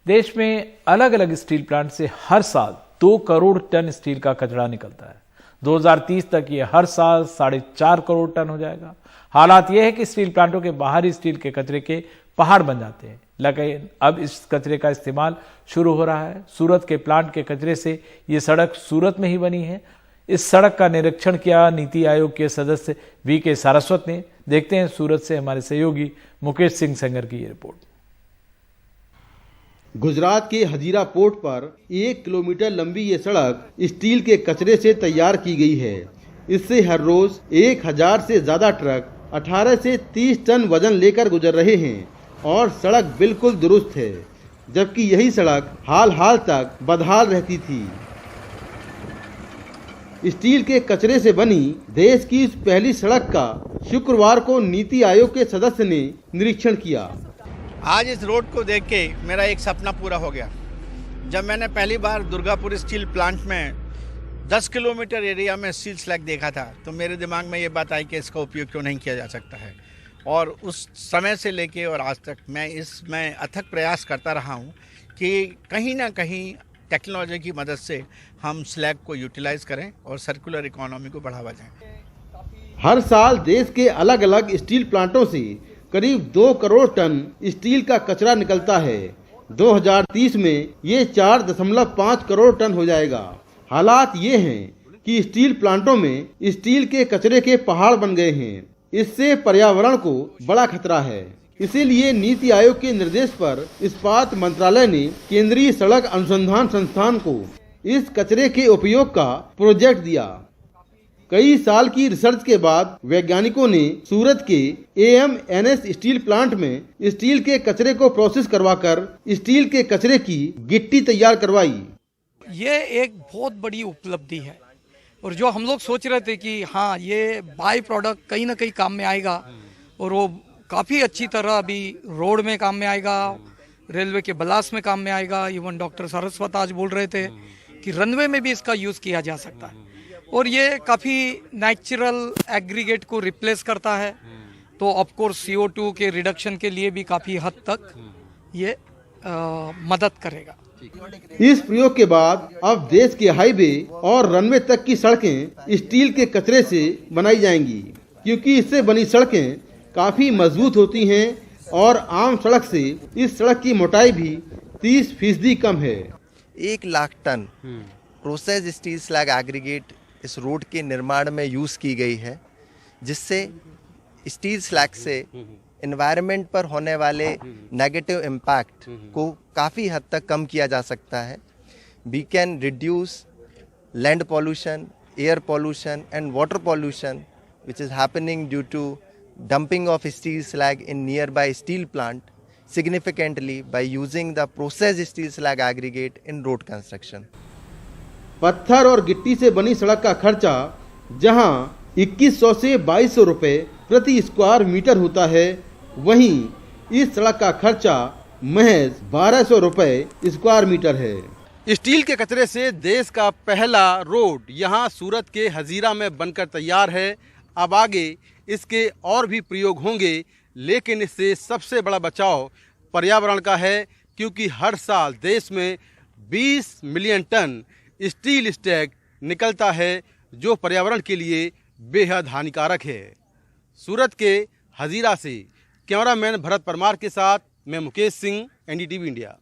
देश में अलग अलग स्टील प्लांट से हर साल 2 करोड़ टन स्टील का कचरा निकलता है। 2030 तक ये हर साल 4.5 करोड़ टन हो जाएगा। हालात यह है कि स्टील प्लांटों के बाहरी स्टील के कचरे के पहाड़ बन जाते हैं, लेकिन अब इस कचरे का इस्तेमाल शुरू हो रहा है। सूरत के प्लांट के कचरे से ये सड़क सूरत में ही बनी है। इस सड़क का निरीक्षण किया नीति आयोग के सदस्य वीके सारस्वत ने। देखते हैं सूरत से हमारे सहयोगी मुकेश सिंह सेंगर की ये रिपोर्ट। गुजरात के हजीरा पोर्ट पर 1 किलोमीटर लंबी ये सड़क स्टील के कचरे से तैयार की गई है। इससे हर रोज 1000 से ज्यादा ट्रक 18 से 30 टन वजन लेकर गुजर रहे हैं और सड़क बिल्कुल दुरुस्त है, जबकि यही सड़क हाल तक बदहाल रहती थी। स्टील के कचरे से बनी देश की इस पहली सड़क का शुक्रवार को नीति आयोग के सदस्य ने निरीक्षण किया। आज इस रोड को देख के मेरा एक सपना पूरा हो गया। जब मैंने पहली बार दुर्गापुर स्टील प्लांट में 10 किलोमीटर एरिया में स्टील स्लैग देखा था, तो मेरे दिमाग में ये बात आई कि इसका उपयोग क्यों नहीं किया जा सकता है। और उस समय से लेके और आज तक मैं इसमें अथक प्रयास करता रहा हूँ कि कहीं ना कहीं टेक्नोलॉजी की मदद से हम स्लैग को यूटिलाइज करें और सर्कुलर इकोनॉमी को बढ़ावा दें। हर साल देश के अलग अलग स्टील प्लांटों से करीब 2 करोड़ टन स्टील का कचरा निकलता है। 2030 में ये 4.5 करोड़ टन हो जाएगा। हालात ये हैं कि स्टील प्लांटों में स्टील के कचरे के पहाड़ बन गए हैं। इससे पर्यावरण को बड़ा खतरा है। इसीलिए नीति आयोग के निर्देश पर इस्पात मंत्रालय ने केंद्रीय सड़क अनुसंधान संस्थान को इस कचरे के उपयोग का प्रोजेक्ट दिया। कई साल की रिसर्च के बाद वैज्ञानिकों ने सूरत के AMNS स्टील प्लांट में स्टील के कचरे को प्रोसेस करवाकर स्टील के कचरे की गिट्टी तैयार करवाई। ये एक बहुत बड़ी उपलब्धि है और जो हम लोग सोच रहे थे कि हाँ ये बाय प्रोडक्ट कहीं ना कहीं काम में आएगा और वो काफ़ी अच्छी तरह अभी रोड में काम में आएगा, रेलवे के ब्लास्ट में काम में आएगा। इवन डॉक्टर सारस्वत आज बोल रहे थे कि रनवे में भी इसका यूज़ किया जा सकता है और ये काफ़ी नेचुरल एग्रीगेट को रिप्लेस करता है, तो ऑफकोर्स CO2 के रिडक्शन के लिए भी काफ़ी हद तक ये मदद करेगा। इस प्रयोग के बाद अब देश के हाईवे और रनवे तक की सड़कें स्टील के कचरे से बनाई जाएंगी, क्योंकि इससे बनी सड़कें काफी मजबूत होती हैं और आम सड़क से इस सड़क की मोटाई भी 30% कम है। 1 lakh ton process steel slag aggregate इस रोड के निर्माण में यूज़ की गई है, जिससे स्टील स्लैग से एनवायरनमेंट पर होने वाले नेगेटिव इम्पैक्ट को काफ़ी हद तक कम किया जा सकता है। We can reduce land pollution, air pollution and water pollution which is happening due to dumping of steel slag in nearby steel plant significantly by using the processed steel slag aggregate in road construction. पत्थर और गिट्टी से बनी सड़क का खर्चा जहां 2100 से 2200 रुपए प्रति स्क्वायर मीटर होता है, वहीं इस सड़क का खर्चा महज 1200 रुपए स्क्वायर मीटर है। स्टील के कचरे से देश का पहला रोड यहां सूरत के हजीरा में बनकर तैयार है। अब आगे इसके और भी प्रयोग होंगे, लेकिन इससे सबसे बड़ा बचाव पर्यावरण का है, क्योंकि हर साल देश में 20 मिलियन टन स्टील स्टैग निकलता है, जो पर्यावरण के लिए बेहद हानिकारक है। सूरत के हजीरा से कैमरामैन भरत परमार के साथ मैं मुकेश सिंह, NDTV इंडिया।